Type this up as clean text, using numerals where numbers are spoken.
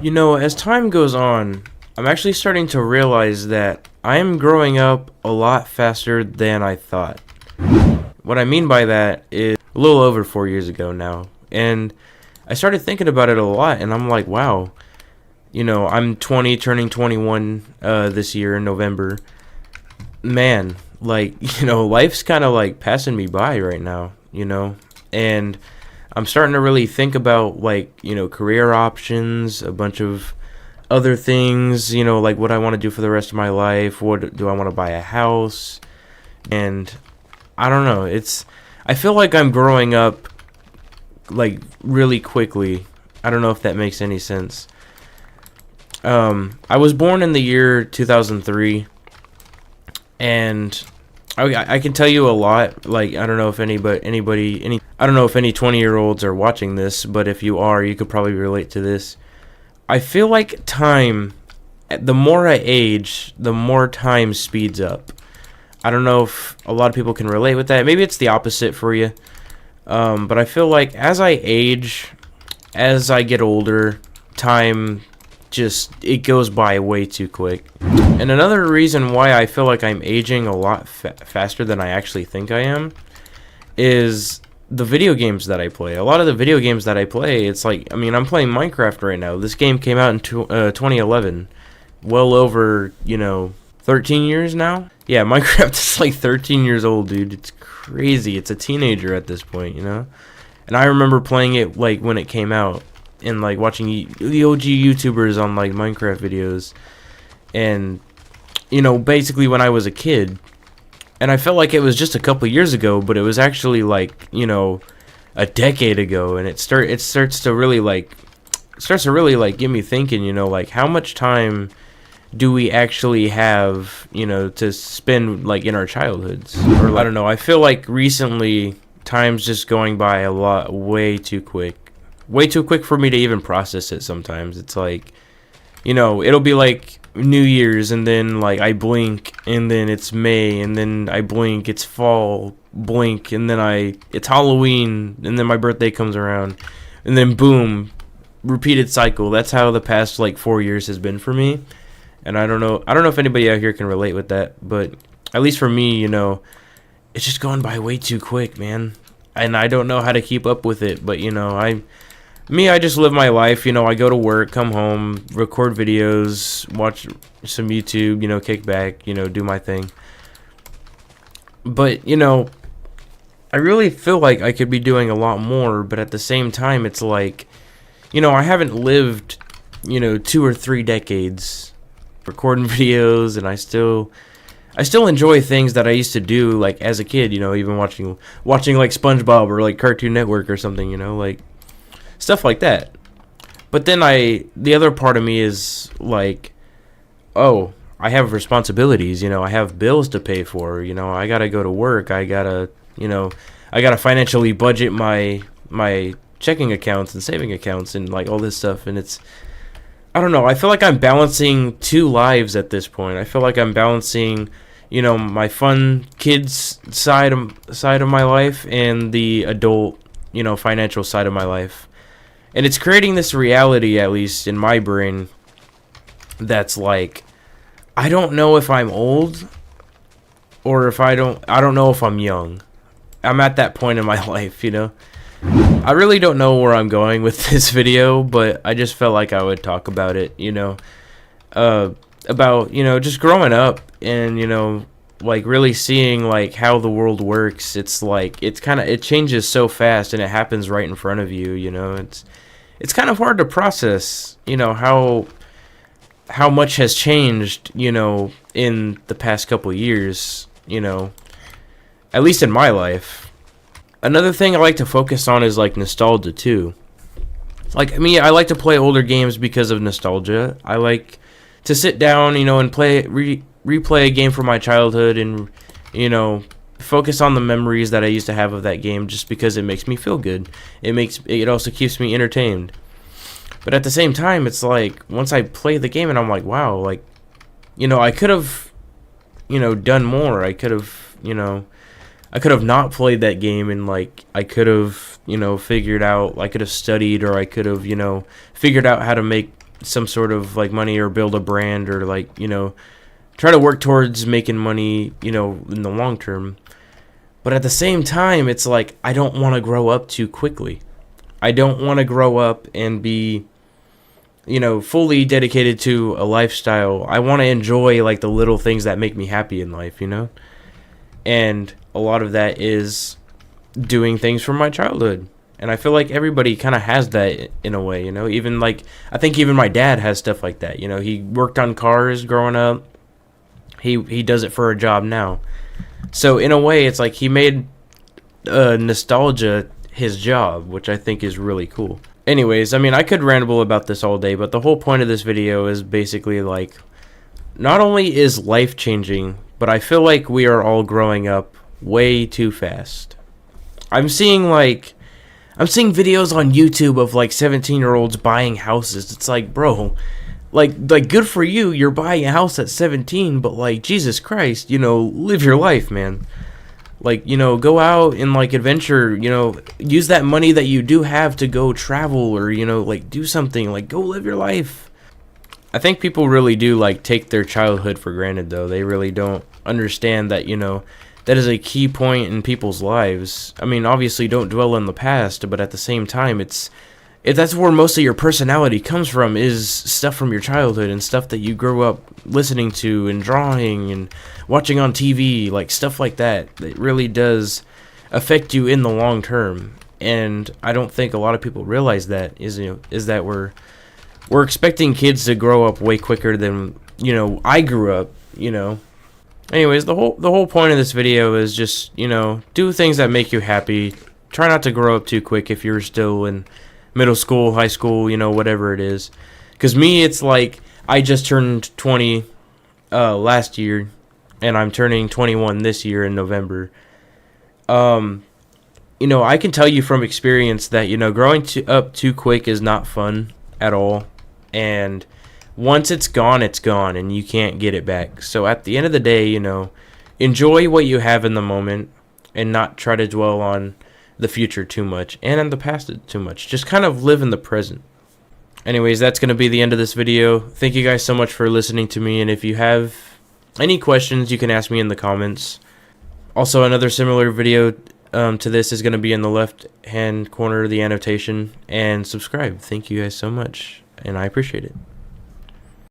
You know, as time goes on, I'm actually starting to realize that I am growing up a lot faster than I thought. What I mean by that is a little over 4 years ago now, and I started thinking about it a lot, and I'm like, wow, I'm 20, turning 21 this year in November. Man, like, life's kind of like passing me by right now, and I'm starting to really think about like, career options, a bunch of other things, like what I want to do for the rest of my life. What do I want to buy a house? And I don't know. I feel like I'm growing up like really quickly. I don't know if that makes any sense. I was born in the year 2003, and I can tell you a lot. Like, I don't know if I don't know if any 20-year-olds are watching this, but if you are, you could probably relate to this. I feel like the more I age, the more time speeds up. I don't know if a lot of people can relate with that. Maybe it's the opposite for you. But I feel like as I age, as I get older, time it goes by way too quick. And another reason why I feel like I'm aging a lot faster than I actually think I am is the video games that I play. A lot of the video games that I play, it's like, I'm playing Minecraft right now. This game came out in 2011. Well over, 13 years now? Yeah, Minecraft is like 13 years old, dude. It's crazy. It's a teenager at this point, And I remember playing it like when it came out and like watching the OG YouTubers on like Minecraft videos. And, basically when I was a kid. And I felt like it was just a couple years ago, but it was actually like, a decade ago. And it starts to really get me thinking, like how much time do we actually have, to spend like in our childhoods? Or like, I don't know. I feel like recently time's just going by way too quick. Way too quick for me to even process it sometimes. It's like, it'll be like New Year's, and then like I blink, and then it's May, and then I blink, it's fall, blink, and then it's Halloween, and then my birthday comes around, and then boom, repeated cycle. That's how the past like 4 years has been for me. And I don't know if anybody out here can relate with that, but at least for me, it's just going by way too quick, man. And I don't know how to keep up with it, but I just live my life. I go to work, come home, record videos, watch some YouTube, kick back, do my thing. But, I really feel like I could be doing a lot more, but at the same time, it's like, I haven't lived, 2 or 3 decades recording videos, and I still enjoy things that I used to do, like, as a kid, even watching like SpongeBob or, like, Cartoon Network or something, like, stuff like that. But then the other part of me is like, oh, I have responsibilities, I have bills to pay for, I gotta go to work, I gotta financially budget my checking accounts and saving accounts and like all this stuff. And I don't know, I feel like I'm balancing 2 lives at this point. I feel like I'm balancing, my fun kids side of my life and the adult, financial side of my life. And it's creating this reality, at least in my brain, that's like, I don't know if I'm old or if I don't know if I'm young. I'm at that point in my life, I really don't know where I'm going with this video, but I just felt like I would talk about it, about, just growing up and, like really seeing like how the world works. It's like, it changes so fast and it happens right in front of you, It's kind of hard to process, how much has changed, in the past couple years, at least in my life. Another thing I like to focus on is like nostalgia too. Like me, I like to play older games because of nostalgia. I like to sit down, and replay a game from my childhood and, focus on the memories that I used to have of that game just because it makes me feel good. It also keeps me entertained. But at the same time, it's like once I play the game and I'm like, wow, like, I could have, done more. I could have not played that game, and like I could have, figured out, I could have studied, or I could have, figured out how to make some sort of like money or build a brand or like, you know, try to work towards making money, you know, in the long term. But at the same time, it's like I don't want to grow up too quickly. I don't want to grow up and be, you know, fully dedicated to a lifestyle. I want to enjoy like the little things that make me happy in life, you know? And a lot of that is doing things from my childhood. And I feel like everybody kind of has that in a way, you know? Even like, I think even my dad has stuff like that. You know, he worked on cars growing up. He does it for a job now. So in a way, it's like he made nostalgia his job, which I think is really cool. Anyways, I mean, I could ramble about this all day, but the whole point of this video is basically like, not only is life changing, but I feel like we are all growing up way too fast. I'm seeing videos on YouTube of like 17-year-olds buying houses. It's like, bro, like good for you. You're buying a house at 17, but like, Jesus Christ, you know, live your life, man. Like, you know, go out and like adventure, you know, use that money that you do have to go travel or, you know, like do something, like go live your life. I think people really do like take their childhood for granted though. They really don't understand that, you know, that is a key point in people's lives. I mean, obviously don't dwell on the past, but at the same time, that's where most of your personality comes from, is stuff from your childhood and stuff that you grew up listening to and drawing and watching on TV, like stuff like that. It really does affect you in the long term. And I don't think a lot of people realize that is that we're expecting kids to grow up way quicker than, you know, I grew up, you know. Anyways, the whole point of this video is just, you know, do things that make you happy. Try not to grow up too quick if you're still in middle school, high school, you know, whatever it is. Because me, it's like I just turned 20 last year, and I'm turning 21 this year in November. You know, I can tell you from experience that, you know, growing up too quick is not fun at all. And once it's gone, and you can't get it back. So at the end of the day, you know, enjoy what you have in the moment and not try to dwell on the future too much and in the past too much. Just kind of live in the present. Anyways, that's going to be the end of this video. Thank you guys so much for listening to me. And if you have any questions, you can ask me in the comments. Also, another similar video to this is going to be in the left hand corner of the annotation. And subscribe. Thank you guys so much. And I appreciate it.